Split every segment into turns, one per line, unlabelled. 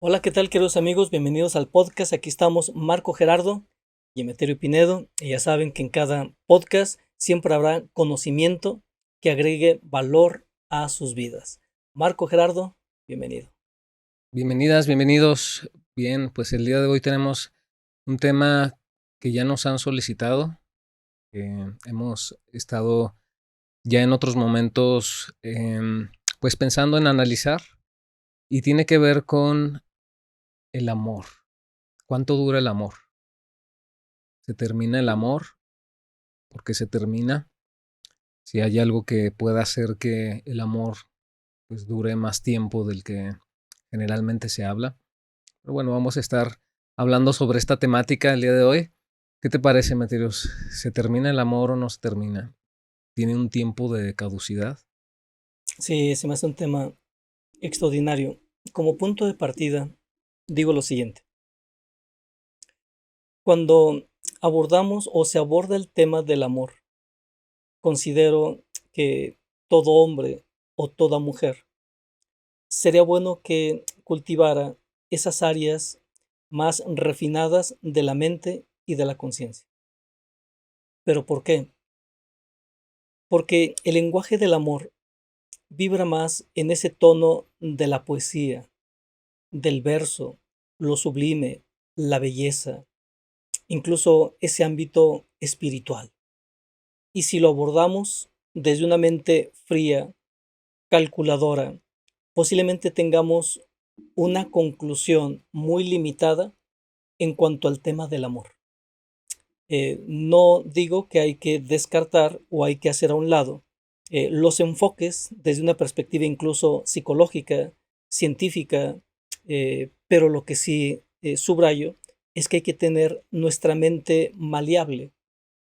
Hola, ¿qué tal, queridos amigos? Bienvenidos al podcast. Aquí estamos Marco Gerardo y Emeterio Pinedo. Y ya saben que en cada podcast siempre habrá conocimiento que agregue valor a sus vidas. Marco Gerardo, bienvenido.
Bienvenidas, bienvenidos. Bien, pues el día de hoy tenemos un tema que ya nos han solicitado. Hemos estado ya en otros momentos pues pensando en analizar y tiene que ver con el amor. ¿Cuánto dura el amor? ¿Se termina el amor? ¿Por qué se termina? Si hay algo que pueda hacer que el amor pues dure más tiempo del que generalmente se habla. Pero bueno, vamos a estar hablando sobre esta temática el día de hoy. ¿Qué te parece, Mateos? ¿Se termina el amor o no se termina? ¿Tiene un tiempo de caducidad?
Sí, se me hace un tema extraordinario. Como punto de partida, digo lo siguiente. Cuando abordamos o se aborda el tema del amor, considero que todo hombre o toda mujer sería bueno que cultivara esas áreas más refinadas de la mente y de la conciencia. ¿Pero por qué? Porque el lenguaje del amor vibra más en ese tono de la poesía, del verso, lo sublime, la belleza, incluso ese ámbito espiritual. Y si lo abordamos desde una mente fría, calculadora, posiblemente tengamos una conclusión muy limitada en cuanto al tema del amor. No digo que hay que descartar o hay que hacer a un lado los enfoques desde una perspectiva incluso psicológica, científica, pero lo que sí subrayo es que hay que tener nuestra mente maleable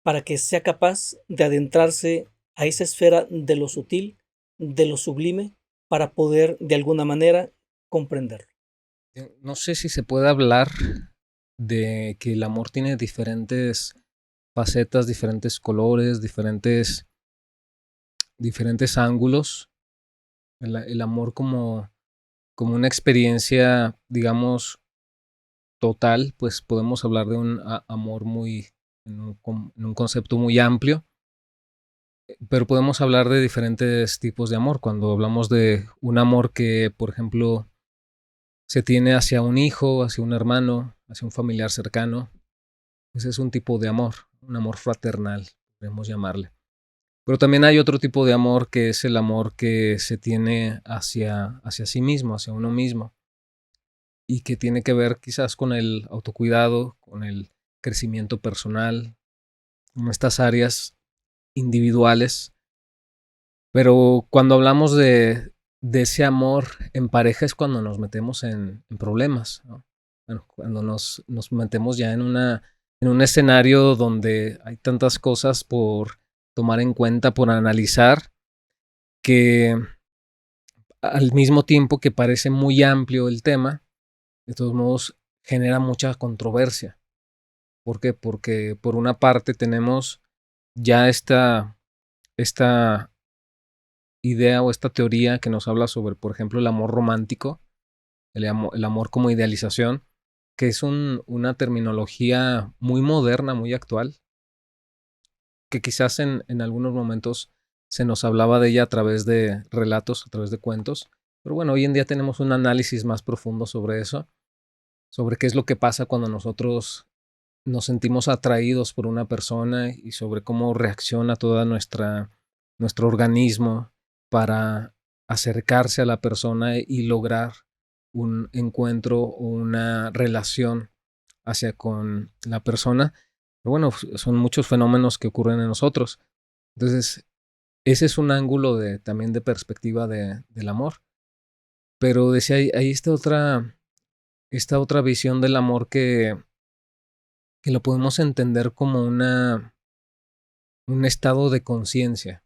para que sea capaz de adentrarse a esa esfera de lo sutil, de lo sublime, para poder de alguna manera comprenderlo.
No sé si se puede hablar de que el amor tiene diferentes facetas, diferentes colores, diferentes ángulos. El amor como una experiencia, digamos, total, pues podemos hablar de un amor muy, en un concepto muy amplio. Pero podemos hablar de diferentes tipos de amor. Cuando hablamos de un amor que, por ejemplo, se tiene hacia un hijo, hacia un hermano, hacia un familiar cercano, pues es un tipo de amor, un amor fraternal, podemos llamarle. Pero también hay otro tipo de amor que es el amor que se tiene hacia sí mismo, hacia uno mismo, y que tiene que ver quizás con el autocuidado, con el crecimiento personal, en estas áreas individuales. Pero cuando hablamos de ese amor en pareja es cuando nos metemos en problemas, ¿no? Bueno, cuando nos metemos ya en un escenario donde hay tantas cosas por tomar en cuenta, por analizar, que al mismo tiempo que parece muy amplio el tema, de todos modos genera mucha controversia. ¿Por qué? Porque por una parte tenemos ya esta idea o esta teoría que nos habla sobre, por ejemplo, el amor romántico, el amor como idealización, que es una terminología muy moderna, muy actual, que quizás en algunos momentos se nos hablaba de ella a través de relatos, a través de cuentos, pero bueno, hoy en día tenemos un análisis más profundo sobre eso, sobre qué es lo que pasa cuando nosotros nos sentimos atraídos por una persona y sobre cómo reacciona toda nuestro organismo para acercarse a la persona y lograr un encuentro o una relación hacia con la persona. Pero bueno, son muchos fenómenos que ocurren en nosotros. Entonces, ese es un ángulo también de perspectiva del amor. Pero decía, hay esta otra visión del amor que lo podemos entender como un estado de conciencia,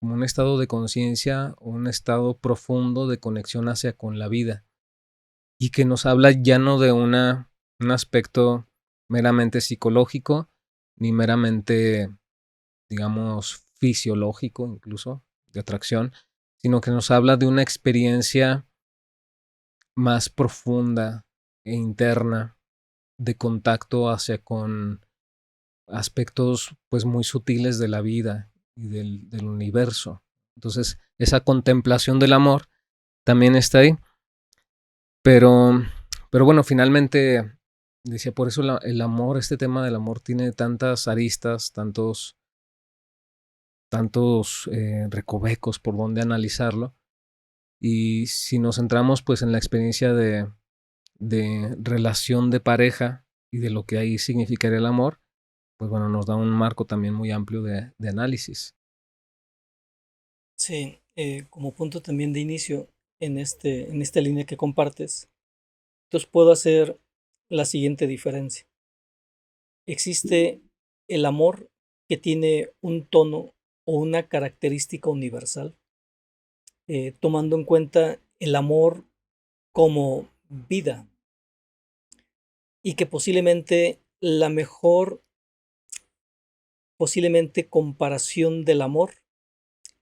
como un estado de conciencia o un estado profundo de conexión hacia con la vida y que nos habla ya no de un aspecto meramente psicológico ni meramente, digamos, fisiológico incluso, de atracción, sino que nos habla de una experiencia más profunda e interna de contacto hacia con aspectos pues muy sutiles de la vida y del universo. Entonces, esa contemplación del amor también está ahí. Pero, pero bueno, finalmente, decía, por eso el amor, este tema del amor tiene tantas aristas, tantos recovecos por donde analizarlo. Y si nos centramos pues en la experiencia de relación de pareja y de lo que ahí significaría el amor, pues bueno, nos da un marco también muy amplio de análisis.
Sí, como punto también de inicio en esta línea que compartes, entonces puedo hacer la siguiente diferencia. Existe el amor que tiene un tono o una característica universal, tomando en cuenta el amor como vida y que posiblemente comparación del amor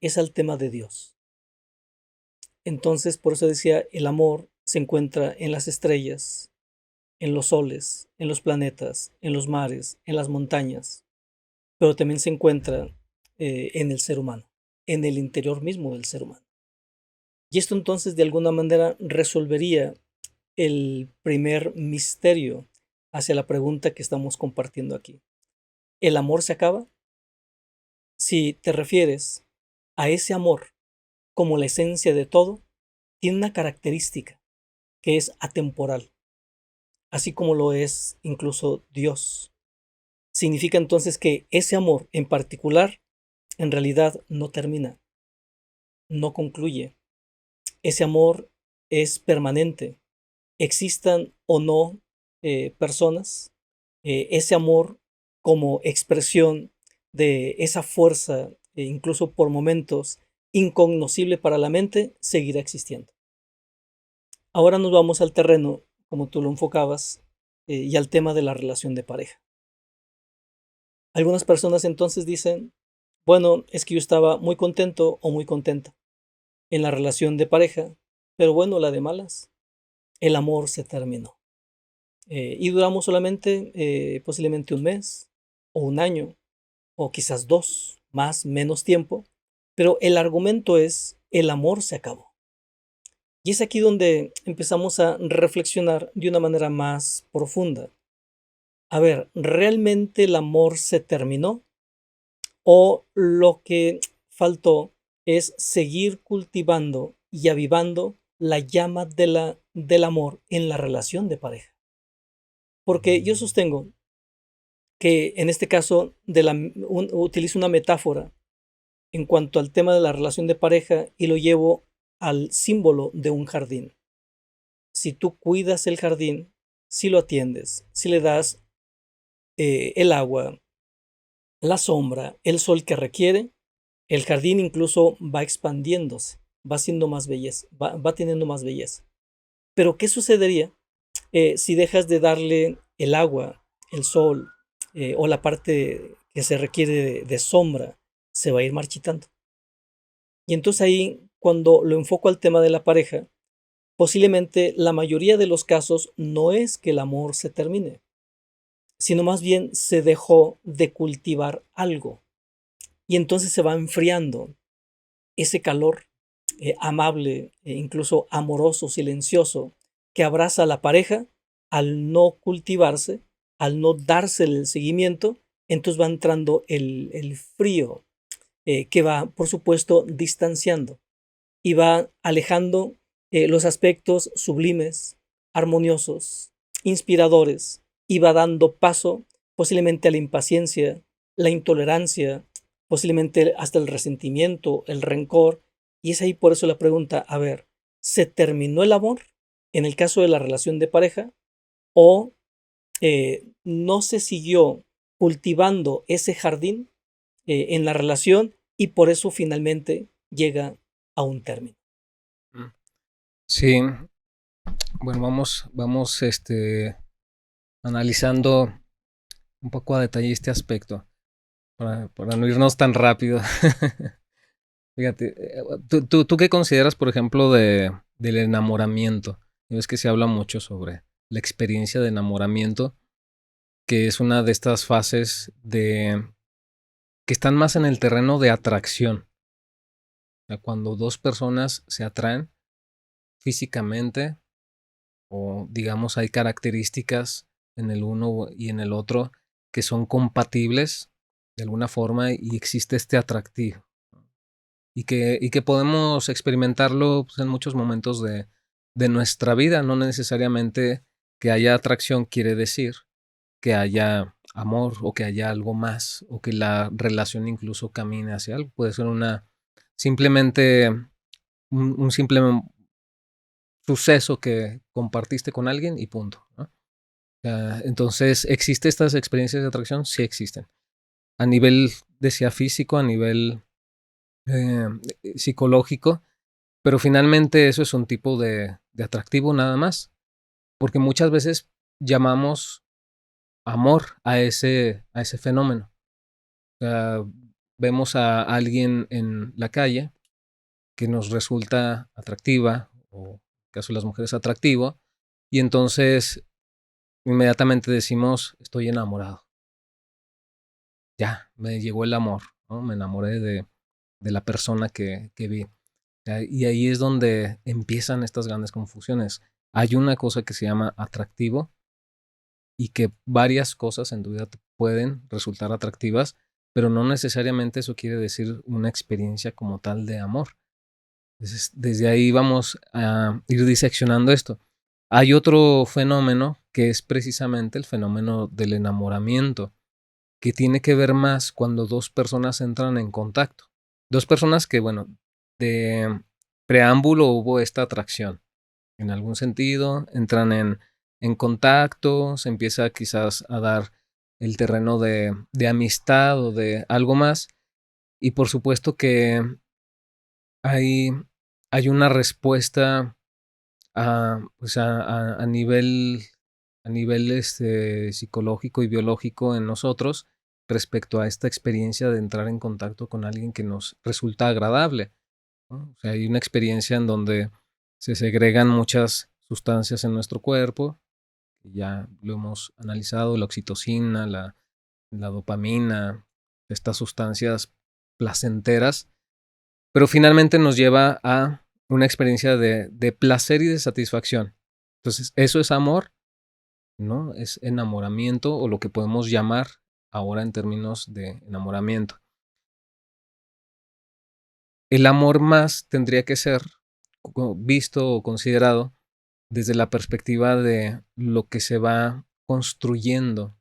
es al tema de Dios. Entonces, por eso decía, el amor se encuentra en las estrellas, en los soles, en los planetas, en los mares, en las montañas, pero también se encuentra en el ser humano, en el interior mismo del ser humano. Y esto entonces de alguna manera resolvería el primer misterio hacia la pregunta que estamos compartiendo aquí. ¿El amor se acaba? Si te refieres a ese amor como la esencia de todo, tiene una característica que es atemporal, así como lo es incluso Dios. Significa entonces que ese amor en particular en realidad no termina, no concluye. Ese amor es permanente, existan o no personas, ese amor como expresión de esa fuerza, incluso por momentos incognoscible para la mente, seguirá existiendo. Ahora nos vamos al terreno, como tú lo enfocabas, y al tema de la relación de pareja. Algunas personas entonces dicen, bueno, es que yo estaba muy contento o muy contenta en la relación de pareja, pero bueno, la de malas, el amor se terminó. Y duramos solamente posiblemente un mes o un año o quizás dos, más, menos tiempo, pero el argumento es el amor se acabó. Y es aquí donde empezamos a reflexionar de una manera más profunda. A ver, ¿realmente el amor se terminó? ¿O lo que faltó es seguir cultivando y avivando la llama del amor en la relación de pareja? Porque yo sostengo que en este caso utilizo una metáfora en cuanto al tema de la relación de pareja y lo llevo al símbolo de un jardín. Si tú cuidas el jardín, si lo atiendes, si le das el agua, la sombra, el sol que requiere, el jardín incluso va expandiéndose, va siendo más belleza, va teniendo más belleza. Pero ¿qué sucedería si dejas de darle el agua, el sol o la parte que se requiere de sombra? Se va a ir marchitando. Y entonces ahí, cuando lo enfoco al tema de la pareja, posiblemente la mayoría de los casos no es que el amor se termine, sino más bien se dejó de cultivar algo. Y entonces se va enfriando ese calor amable, incluso amoroso, silencioso, que abraza a la pareja al no cultivarse, al no darse el seguimiento, entonces va entrando el frío que va, por supuesto, distanciando y va alejando los aspectos sublimes, armoniosos, inspiradores, y va dando paso posiblemente a la impaciencia, la intolerancia, posiblemente hasta el resentimiento, el rencor. Y es ahí por eso la pregunta, a ver, ¿se terminó el amor en el caso de la relación de pareja o no se siguió cultivando ese jardín en la relación y por eso finalmente llega a un término?
Sí, bueno, vamos analizando un poco a detalle este aspecto para no irnos tan rápido. Fíjate, ¿tú qué consideras, por ejemplo, del enamoramiento? Y ves que se habla mucho sobre la experiencia de enamoramiento, que es una de estas fases que están más en el terreno de atracción. O sea, cuando dos personas se atraen físicamente o digamos hay características en el uno y en el otro que son compatibles de alguna forma y existe este atractivo y que podemos experimentarlo pues, en muchos momentos de nuestra vida. No necesariamente que haya atracción quiere decir que haya amor o que haya algo más o que la relación incluso camine hacia algo. Puede ser simplemente un simple suceso que compartiste con alguien y punto, ¿no? Entonces, ¿existe estas experiencias de atracción? Sí existen. A nivel, decía, físico, a nivel eh, psicológico, pero finalmente eso es un tipo de atractivo nada más, porque muchas veces llamamos amor a ese fenómeno. O sea, vemos a alguien en la calle que nos resulta atractiva, o en el caso de las mujeres atractivo, y entonces inmediatamente decimos, estoy enamorado. Ya, me llegó el amor, ¿no? Me enamoré de la persona que vi. Y ahí es donde empiezan estas grandes confusiones. Hay una cosa que se llama atractivo y que varias cosas en tu vida te pueden resultar atractivas, pero no necesariamente eso quiere decir una experiencia como tal de amor. Entonces, desde ahí vamos a ir diseccionando esto. Hay otro fenómeno que es precisamente el fenómeno del enamoramiento, que tiene que ver más cuando dos personas entran en contacto. Dos personas que, bueno, de preámbulo hubo esta atracción. En algún sentido, entran en contacto, se empieza quizás a dar el terreno de amistad o de algo más. Y por supuesto que hay, hay una respuesta pues a nivel psicológico y biológico en nosotros respecto a esta experiencia de entrar en contacto con alguien que nos resulta agradable, ¿no? O sea, hay una experiencia en donde se segregan muchas sustancias en nuestro cuerpo, que ya lo hemos analizado, la oxitocina, la dopamina, estas sustancias placenteras, pero finalmente nos lleva a una experiencia de placer y de satisfacción. Entonces, eso es amor, ¿no? Es enamoramiento o lo que podemos llamar ahora en términos de enamoramiento. El amor más tendría que ser visto o considerado desde la perspectiva de lo que se va construyendo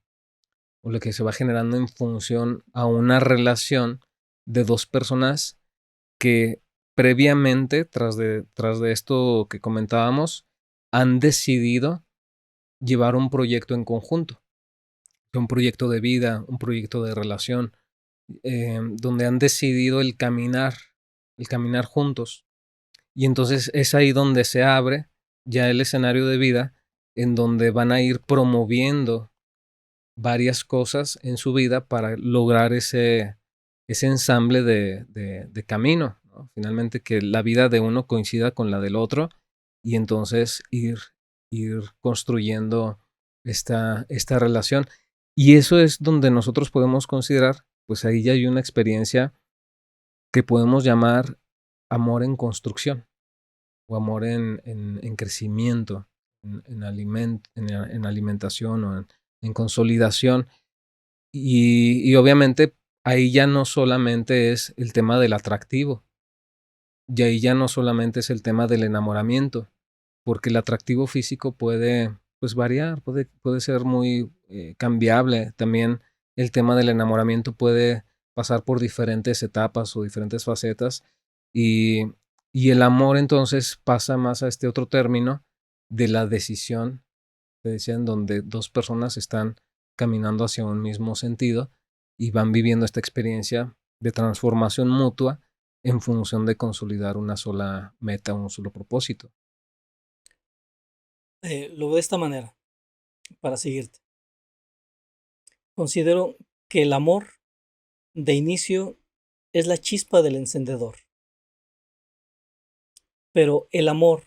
o lo que se va generando en función a una relación de dos personas que previamente, tras de esto que comentábamos, han decidido llevar un proyecto en conjunto, un proyecto de vida, un proyecto de relación, donde han decidido el caminar juntos. Y entonces es ahí donde se abre ya el escenario de vida en donde van a ir promoviendo varias cosas en su vida para lograr ese ensamble de camino, ¿no? Finalmente que la vida de uno coincida con la del otro y entonces ir construyendo esta relación. Y eso es donde nosotros podemos considerar, pues ahí ya hay una experiencia que podemos llamar amor en construcción o amor en crecimiento, en alimentación o en consolidación. Y obviamente ahí ya no solamente es el tema del atractivo, y ahí ya no solamente es el tema del enamoramiento, porque el atractivo físico puede pues variar, puede ser muy cambiable. También el tema del enamoramiento puede pasar por diferentes etapas o diferentes facetas y, y el amor entonces pasa más a este otro término de la decisión, te decía, en donde dos personas están caminando hacia un mismo sentido y van viviendo esta experiencia de transformación mutua en función de consolidar una sola meta, un solo propósito.
Lo veo de esta manera, para seguirte. Considero que el amor, de inicio, es la chispa del encendedor, pero el amor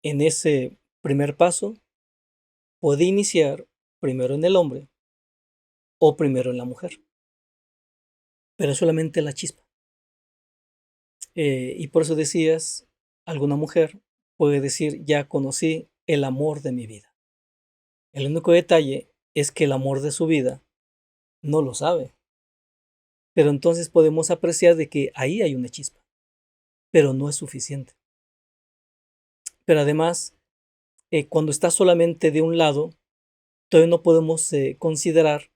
en ese primer paso puede iniciar primero en el hombre o primero en la mujer, pero solamente la chispa. Y por eso decías, alguna mujer puede decir, ya conocí el amor de mi vida. El único detalle es que el amor de su vida no lo sabe, pero entonces podemos apreciar de que ahí hay una chispa, pero no es suficiente. Pero además, cuando está solamente de un lado, todavía no podemos considerar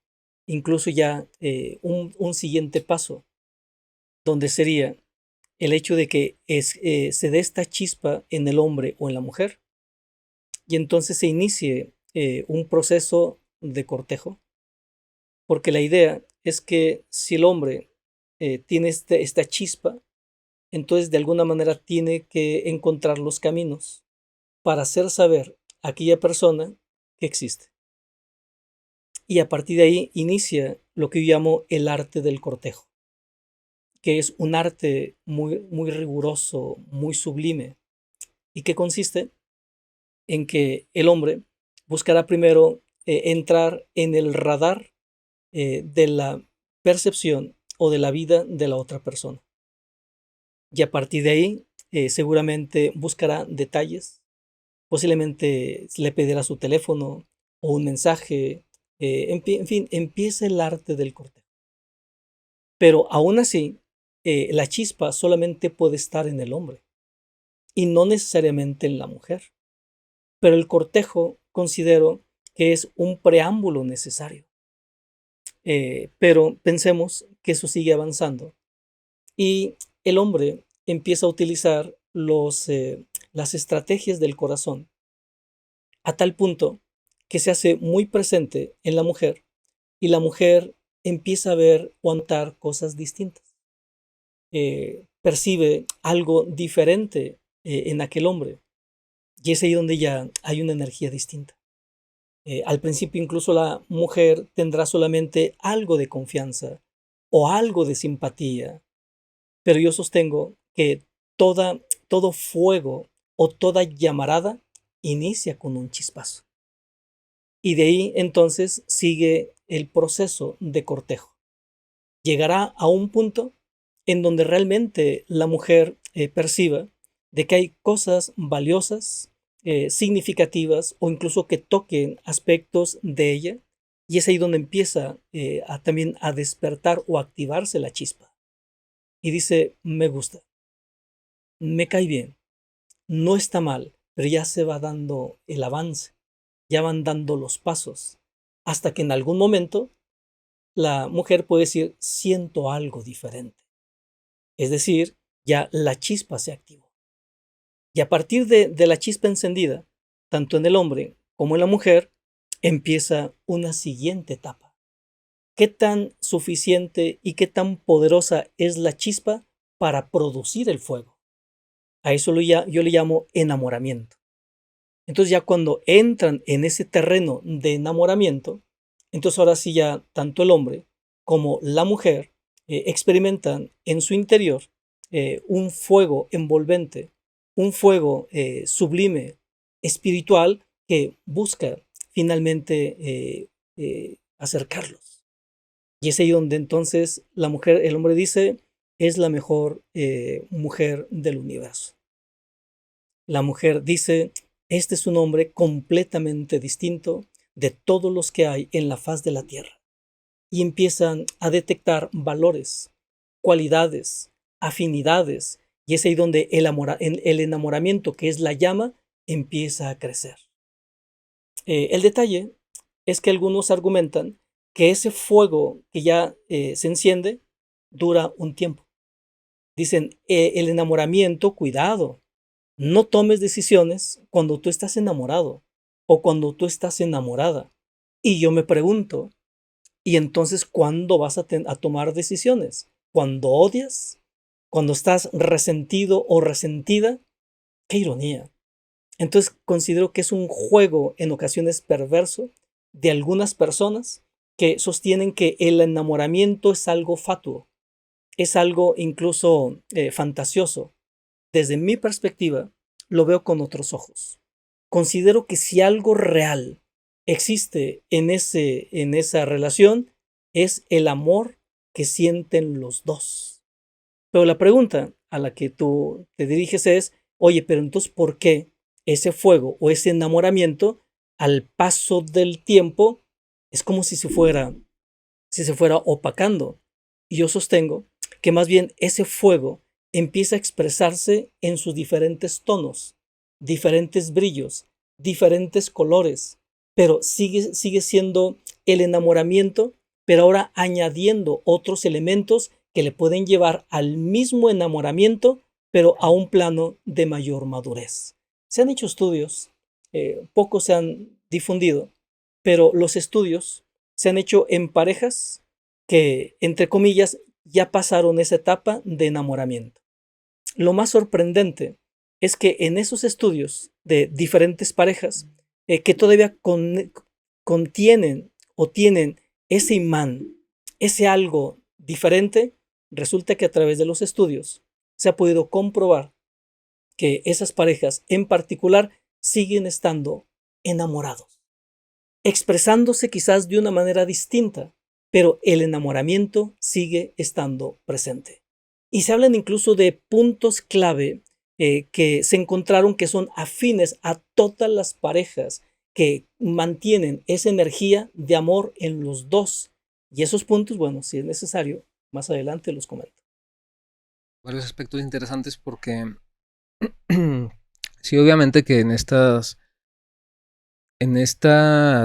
incluso ya un siguiente paso, donde sería el hecho de que se dé esta chispa en el hombre o en la mujer, y entonces se inicie un proceso de cortejo, porque la idea es que si el hombre tiene esta chispa, entonces de alguna manera tiene que encontrar los caminos para hacer saber a aquella persona que existe. Y a partir de ahí inicia lo que yo llamo el arte del cortejo, que es un arte muy, muy riguroso, muy sublime, y que consiste en que el hombre buscará primero entrar en el radar de la percepción o de la vida de la otra persona. Y a partir de ahí, seguramente buscará detalles, posiblemente le pedirá su teléfono o un mensaje, en fin, empieza el arte del cortejo. Pero aún así, la chispa solamente puede estar en el hombre y no necesariamente en la mujer. Pero el cortejo considero que es un preámbulo necesario. Pero pensemos que eso sigue avanzando y el hombre empieza a utilizar las estrategias del corazón a tal punto que se hace muy presente en la mujer y la mujer empieza a ver o a notar cosas distintas. Percibe algo diferente en aquel hombre y es ahí donde ya hay una energía distinta. Al principio incluso la mujer tendrá solamente algo de confianza o algo de simpatía, pero yo sostengo que todo fuego o toda llamarada inicia con un chispazo. Y de ahí entonces sigue el proceso de cortejo. Llegará a un punto en donde realmente la mujer perciba de que hay cosas valiosas, significativas o incluso que toquen aspectos de ella, y es ahí donde empieza también a despertar o activarse la chispa. Y dice, me gusta, me cae bien, no está mal, pero ya se va dando el avance, ya van dando los pasos, hasta que en algún momento la mujer puede decir, siento algo diferente. Es decir, ya la chispa se activó. Y a partir de la chispa encendida, tanto en el hombre como en la mujer, empieza una siguiente etapa. ¿Qué tan suficiente y qué tan poderosa es la chispa para producir el fuego? A eso yo le llamo enamoramiento. Entonces ya cuando entran en ese terreno de enamoramiento, entonces ahora sí ya tanto el hombre como la mujer experimentan en su interior un fuego envolvente, un fuego sublime, espiritual, que busca finalmente acercarlos. Y es ahí donde entonces el hombre dice, es la mejor mujer del universo. La mujer dice, este es un hombre completamente distinto de todos los que hay en la faz de la tierra. Y empiezan a detectar valores, cualidades, afinidades, y es ahí donde el enamoramiento, que es la llama, empieza a crecer. El detalle es que algunos argumentan que ese fuego que ya se enciende dura un tiempo. Dicen, el enamoramiento, cuidado, no tomes decisiones cuando tú estás enamorado o cuando tú estás enamorada. Y yo me pregunto, ¿y entonces cuándo vas a tomar decisiones? ¿Cuando odias? ¿Cuando estás resentido o resentida? ¡Qué ironía! Entonces considero que es un juego en ocasiones perverso de algunas personas que sostienen que el enamoramiento es algo fatuo, es algo incluso fantasioso. Desde mi perspectiva, lo veo con otros ojos. Considero que si algo real existe en esa relación, es el amor que sienten los dos. Pero la pregunta a la que tú te diriges es, oye, pero entonces, ¿por qué ese fuego o ese enamoramiento al paso del tiempo es como si se fuera opacando? Y yo sostengo que más bien ese fuego empieza a expresarse en sus diferentes tonos, diferentes brillos, diferentes colores, pero sigue siendo el enamoramiento, pero ahora añadiendo otros elementos que le pueden llevar al mismo enamoramiento, pero a un plano de mayor madurez. Se han hecho estudios, pocos se han difundido, pero los estudios se han hecho en parejas que, entre comillas, ya pasaron esa etapa de enamoramiento. Lo más sorprendente es que en esos estudios de diferentes parejas que todavía contienen o tienen ese imán, ese algo diferente, resulta que a través de los estudios se ha podido comprobar que esas parejas en particular siguen estando enamorados, expresándose quizás de una manera distinta, pero el enamoramiento sigue estando presente. Y se hablan incluso de puntos clave que se encontraron que son afines a todas las parejas que mantienen esa energía de amor en los dos. Y esos puntos, bueno, si es necesario, más adelante los comento.
Varios aspectos interesantes porque sí, obviamente que en esta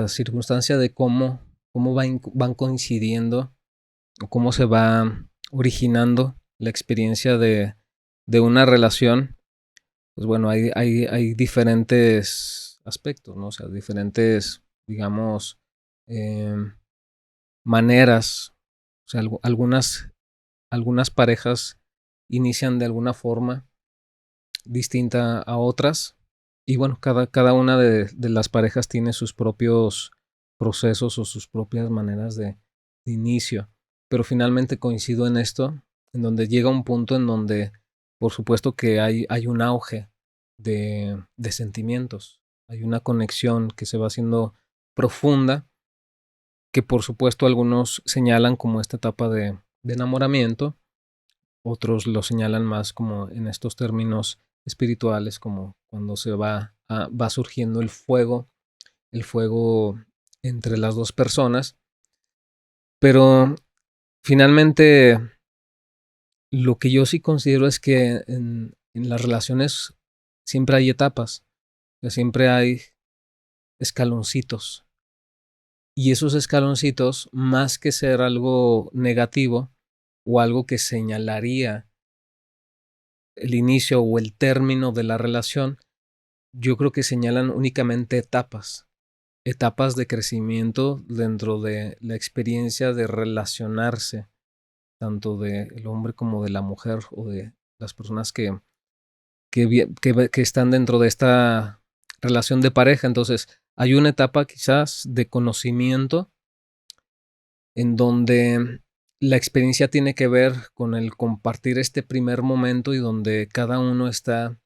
circunstancia de cómo van coincidiendo o cómo se va originando la experiencia de una relación, pues bueno, hay diferentes aspectos, ¿no? O sea, diferentes, digamos, eh, maneras. O sea, algunas parejas inician de alguna forma distinta a otras. Y bueno, cada una de las parejas tiene sus propios procesos o sus propias maneras de inicio. Pero finalmente coincido en esto, en donde llega un punto en donde, por supuesto que hay un auge de sentimientos. Hay una conexión que se va haciendo profunda, que por supuesto algunos señalan como esta etapa de enamoramiento, otros lo señalan más como en estos términos espirituales, como cuando va surgiendo el fuego entre las dos personas. Pero finalmente lo que yo sí considero es que en las relaciones siempre hay etapas, que siempre hay escaloncitos. Y esos escaloncitos, más que ser algo negativo o algo que señalaría el inicio o el término de la relación, yo creo que señalan únicamente etapas de crecimiento dentro de la experiencia de relacionarse, tanto del hombre como de la mujer o de las personas que están dentro de esta relación de pareja. Entonces, hay una etapa quizás de conocimiento en donde la experiencia tiene que ver con el compartir este primer momento y donde cada uno está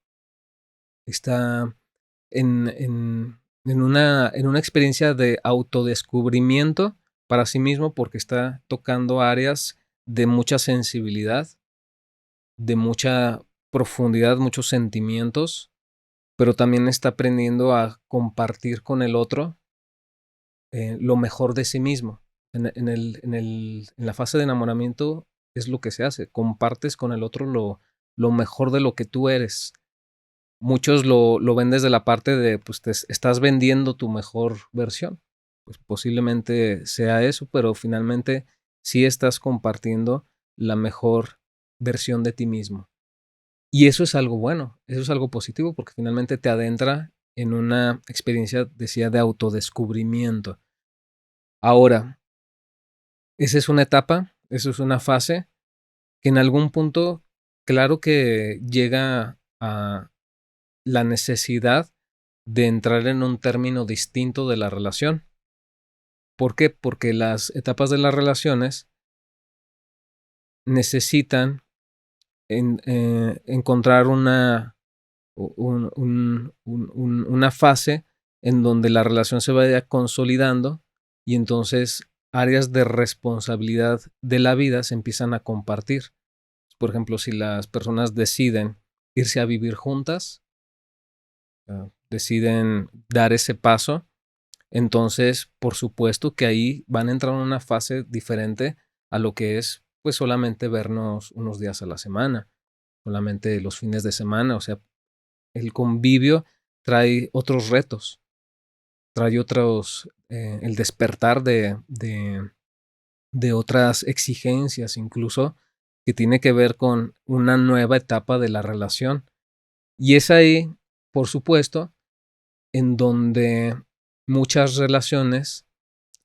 en una experiencia de autodescubrimiento para sí mismo porque está tocando áreas de mucha sensibilidad, de mucha profundidad, muchos sentimientos, pero también está aprendiendo a compartir con el otro lo mejor de sí mismo. En la fase de enamoramiento es lo que se hace, compartes con el otro lo mejor de lo que tú eres. Muchos lo ven desde la parte de, pues estás vendiendo tu mejor versión. Pues posiblemente sea eso, pero finalmente sí estás compartiendo la mejor versión de ti mismo. Y eso es algo bueno, eso es algo positivo porque finalmente te adentra en una experiencia, decía, de autodescubrimiento. Ahora, esa es una etapa, eso es una fase que en algún punto, claro que llega a la necesidad de entrar en un término distinto de la relación. ¿Por qué? Porque las etapas de las relaciones necesitan encontrar una fase en donde la relación se vaya consolidando y entonces áreas de responsabilidad de la vida se empiezan a compartir. Por ejemplo, si las personas deciden irse a vivir juntas, deciden dar ese paso, entonces por supuesto que ahí van a entrar en una fase diferente a lo que es pues solamente vernos unos días a la semana, solamente los fines de semana. O sea, el convivio trae otros retos, trae otros, el despertar de otras exigencias, incluso que tiene que ver con una nueva etapa de la relación. Y es ahí, por supuesto, en donde muchas relaciones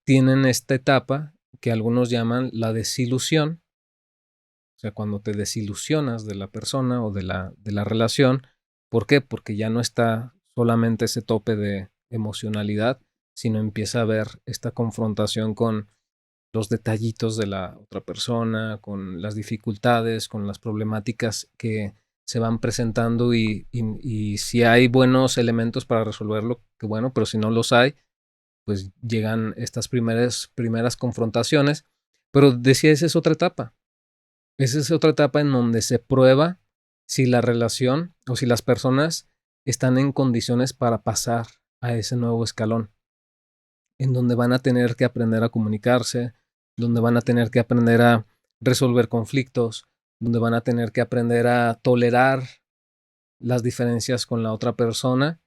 tienen esta etapa que algunos llaman la desilusión. O sea, cuando te desilusionas de la persona o de la relación. ¿Por qué? Porque ya no está solamente ese tope de emocionalidad, sino empieza a haber esta confrontación con los detallitos de la otra persona, con las dificultades, con las problemáticas que se van presentando y si hay buenos elementos para resolverlo, qué bueno, pero si no los hay, pues llegan estas primeras confrontaciones. Pero decía, esa es otra etapa. Esa es otra etapa en donde se prueba si la relación o si las personas están en condiciones para pasar a ese nuevo escalón, en donde van a tener que aprender a comunicarse, donde van a tener que aprender a resolver conflictos, donde van a tener que aprender a tolerar las diferencias con la otra persona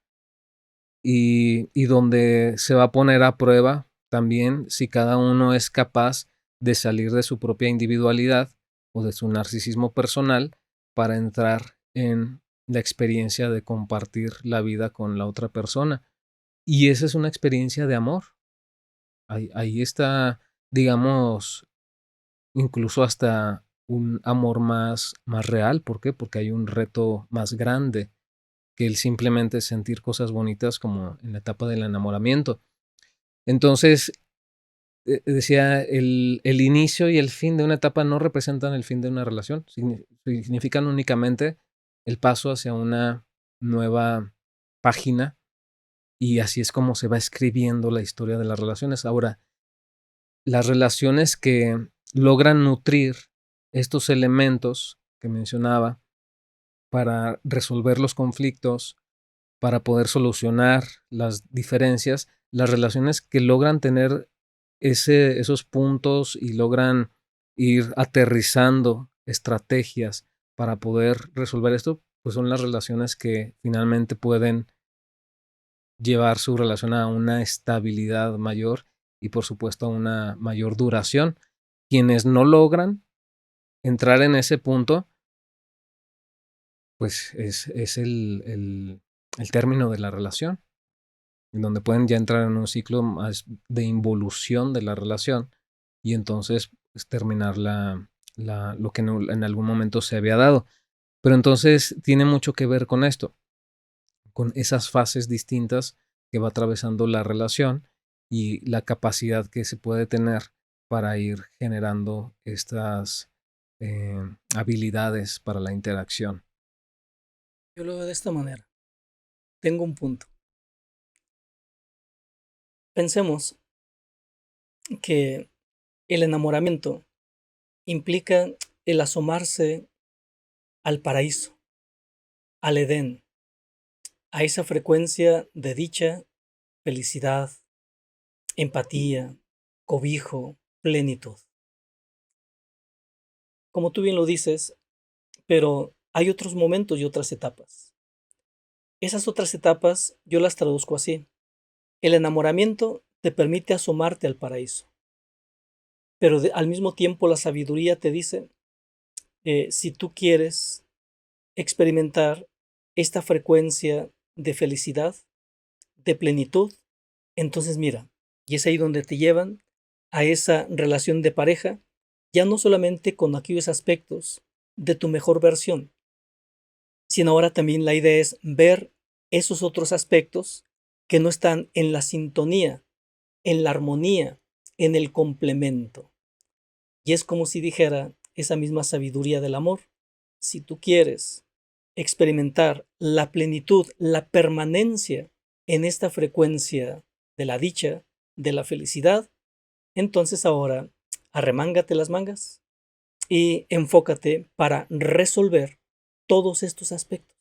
y donde se va a poner a prueba también si cada uno es capaz de salir de su propia individualidad o de su narcisismo personal para entrar en la experiencia de compartir la vida con la otra persona. Y esa es una experiencia de amor. Ahí está, digamos, incluso hasta un amor más real. ¿Por qué? Porque hay un reto más grande que el simplemente sentir cosas bonitas como en la etapa del enamoramiento. Entonces, decía, el inicio y el fin de una etapa no representan el fin de una relación, significan únicamente el paso hacia una nueva página y así es como se va escribiendo la historia de las relaciones. Ahora, las relaciones que logran nutrir estos elementos que mencionaba para resolver los conflictos, para poder solucionar las diferencias, las relaciones que logran tener esos puntos y logran ir aterrizando estrategias para poder resolver esto, pues son las relaciones que finalmente pueden llevar su relación a una estabilidad mayor y por supuesto a una mayor duración. Quienes no logran entrar en ese punto, pues es el término de la relación, en donde pueden ya entrar en un ciclo más de involución de la relación y entonces pues, terminar lo que en algún momento se había dado. Pero entonces tiene mucho que ver con esto, con esas fases distintas que va atravesando la relación y la capacidad que se puede tener para ir generando estas habilidades para la interacción.
Yo lo veo de esta manera. Tengo un punto. Pensemos que el enamoramiento implica el asomarse al paraíso, al Edén, a esa frecuencia de dicha, felicidad, empatía, cobijo, plenitud. Como tú bien lo dices, pero hay otros momentos y otras etapas. Esas otras etapas yo las traduzco así. El enamoramiento te permite asomarte al paraíso, pero al mismo tiempo la sabiduría te dice, si tú quieres experimentar esta frecuencia de felicidad, de plenitud, entonces mira, y es ahí donde te llevan a esa relación de pareja, ya no solamente con aquellos aspectos de tu mejor versión, sino ahora también la idea es ver esos otros aspectos que no están en la sintonía, en la armonía, en el complemento. Y es como si dijera esa misma sabiduría del amor. Si tú quieres experimentar la plenitud, la permanencia en esta frecuencia de la dicha, de la felicidad, entonces ahora arremángate las mangas y enfócate para resolver todos estos aspectos.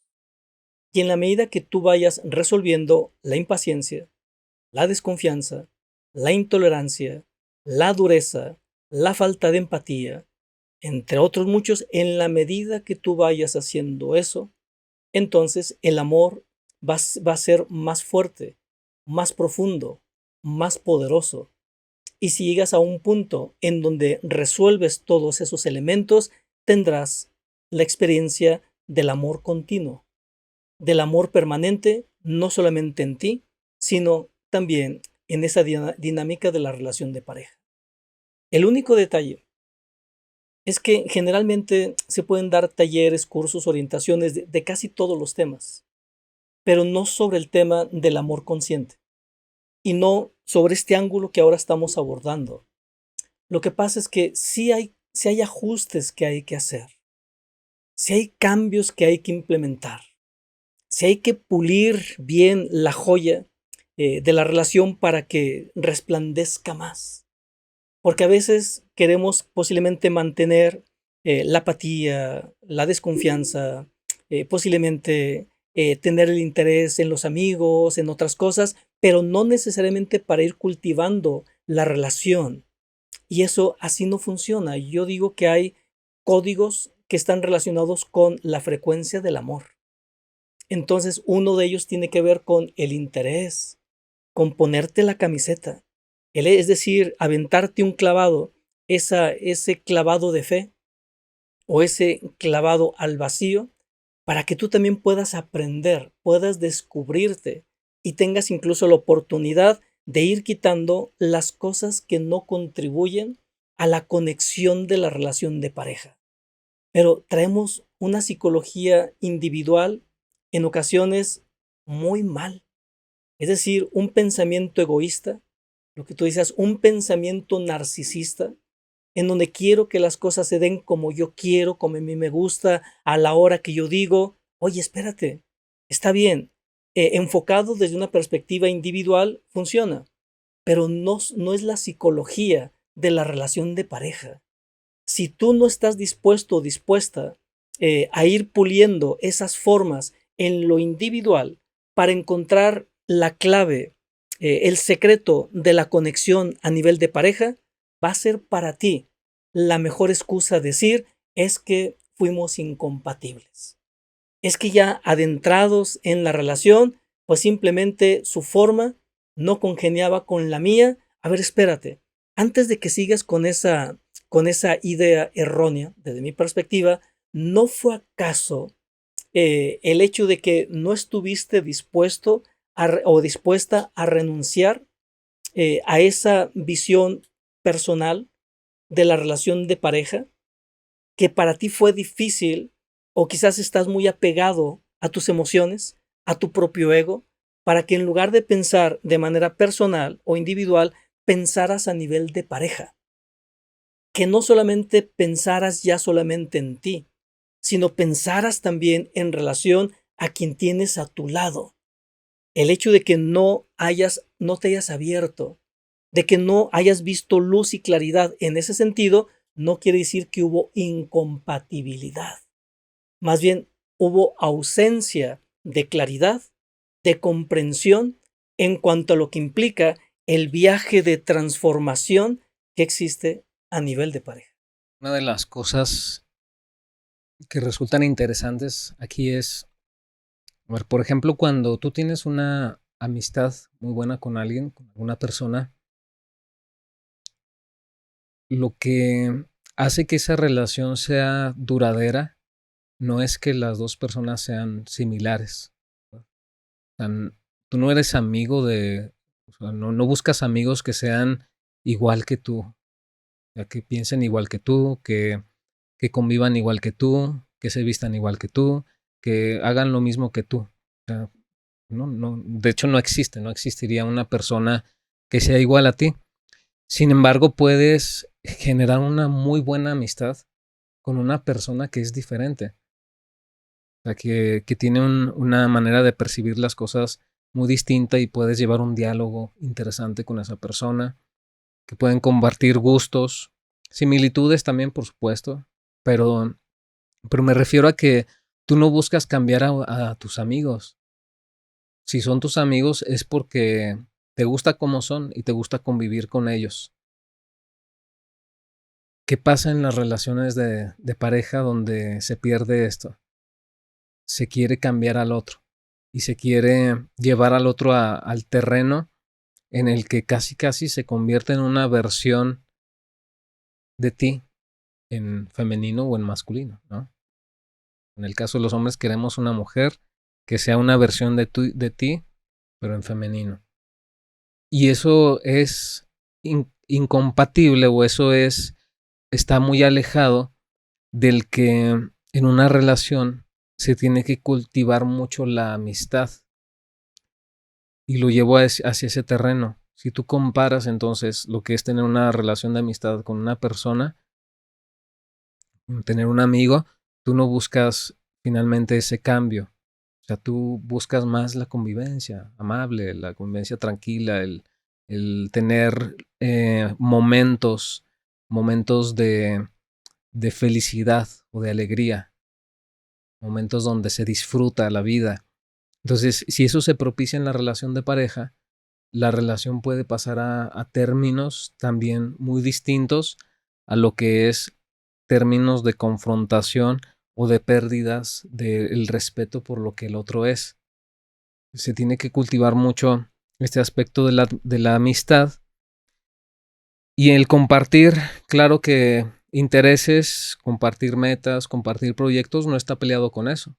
Y en la medida que tú vayas resolviendo la impaciencia, la desconfianza, la intolerancia, la dureza, la falta de empatía, entre otros muchos, en la medida que tú vayas haciendo eso, entonces el amor va a ser más fuerte, más profundo, más poderoso. Y si llegas a un punto en donde resuelves todos esos elementos, tendrás la experiencia del amor continuo, del amor permanente, no solamente en ti, sino también en esa dinámica de la relación de pareja. El único detalle es que generalmente se pueden dar talleres, cursos, orientaciones de casi todos los temas, pero no sobre el tema del amor consciente y no sobre este ángulo que ahora estamos abordando. Lo que pasa es que sí hay ajustes que hay que hacer, sí hay cambios que hay que implementar, sí hay que pulir bien la joya de la relación para que resplandezca más. Porque a veces queremos posiblemente mantener la apatía, la desconfianza, posiblemente tener el interés en los amigos, en otras cosas, pero no necesariamente para ir cultivando la relación. Y eso así no funciona. Yo digo que hay códigos que están relacionados con la frecuencia del amor. Entonces, uno de ellos tiene que ver con el interés, con ponerte la camiseta, es decir, aventarte un clavado, ese clavado de fe o ese clavado al vacío, para que tú también puedas aprender, puedas descubrirte y tengas incluso la oportunidad de ir quitando las cosas que no contribuyen a la conexión de la relación de pareja. Pero traemos una psicología individual en ocasiones muy mal. Es decir, un pensamiento egoísta, lo que tú dices, un pensamiento narcisista, en donde quiero que las cosas se den como yo quiero, como a mí me gusta, a la hora que yo digo. Oye, espérate, está bien, enfocado desde una perspectiva individual funciona, pero no es la psicología de la relación de pareja. Si tú no estás dispuesto o dispuesta a ir puliendo esas formas en lo individual para encontrar la clave, el secreto de la conexión a nivel de pareja, va a ser para ti la mejor excusa decir es que fuimos incompatibles. Es que ya adentrados en la relación, pues simplemente su forma no congeniaba con la mía. A ver, espérate, antes de que sigas con esa idea errónea, desde mi perspectiva, ¿no fue acaso el hecho de que no estuviste dispuesto o dispuesta a renunciar a esa visión personal de la relación de pareja, que para ti fue difícil o quizás estás muy apegado a tus emociones, a tu propio ego, para que en lugar de pensar de manera personal o individual, pensaras a nivel de pareja? Que no solamente pensaras ya solamente en ti, sino pensaras también en relación a quien tienes a tu lado. El hecho de que no te hayas abierto, de que no hayas visto luz y claridad en ese sentido, no quiere decir que hubo incompatibilidad. Más bien, hubo ausencia de claridad, de comprensión en cuanto a lo que implica el viaje de transformación que existe a nivel de pareja.
Una de las cosas que resultan interesantes aquí es, a ver, por ejemplo, cuando tú tienes una amistad muy buena con alguien, con alguna persona, lo que hace que esa relación sea duradera no es que las dos personas sean similares. O sea, tú no eres amigo o sea, no buscas amigos que sean igual que tú, o sea, que piensen igual que tú, que convivan igual que tú, que se vistan igual que tú, que hagan lo mismo que tú. O sea, de hecho no existiría una persona que sea igual a ti. Sin embargo, puedes generar una muy buena amistad con una persona que es diferente. O sea, que tiene una manera de percibir las cosas muy distinta y puedes llevar un diálogo interesante con esa persona, que pueden compartir gustos, similitudes también, por supuesto, pero, pero me refiero a que tú no buscas cambiar a tus amigos. Si son tus amigos es porque te gusta cómo son y te gusta convivir con ellos. ¿Qué pasa en las relaciones de pareja donde se pierde esto? Se quiere cambiar al otro y se quiere llevar al otro al terreno en el que casi casi se convierte en una versión de ti, en femenino o en masculino, ¿no? En el caso de los hombres queremos una mujer que sea una versión de ti, pero en femenino. Y eso es incompatible o eso está muy alejado del que en una relación se tiene que cultivar mucho la amistad. Y lo llevo hacia ese terreno. Si tú comparas entonces lo que es tener una relación de amistad con una persona, tener un amigo, tú no buscas finalmente ese cambio. O sea, tú buscas más la convivencia amable, la convivencia tranquila, el tener momentos de felicidad o de alegría, momentos donde se disfruta la vida. Entonces, si eso se propicia en la relación de pareja, la relación puede pasar a términos también muy distintos a lo que es términos de confrontación o de pérdidas del respeto por lo que el otro es. Se tiene que cultivar mucho este aspecto de la amistad y el compartir, claro que intereses, compartir metas, compartir proyectos no está peleado con eso.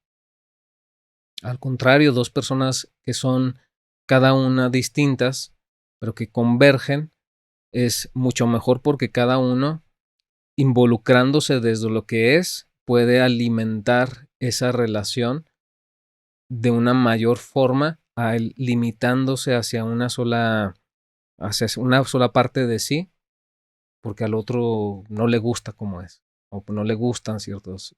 Al contrario, dos personas que son cada una distintas, pero que convergen, es mucho mejor porque cada uno, involucrándose desde lo que es, puede alimentar esa relación de una mayor forma, limitándose hacia una sola parte de sí, porque al otro no le gusta como es, o no le gustan ciertos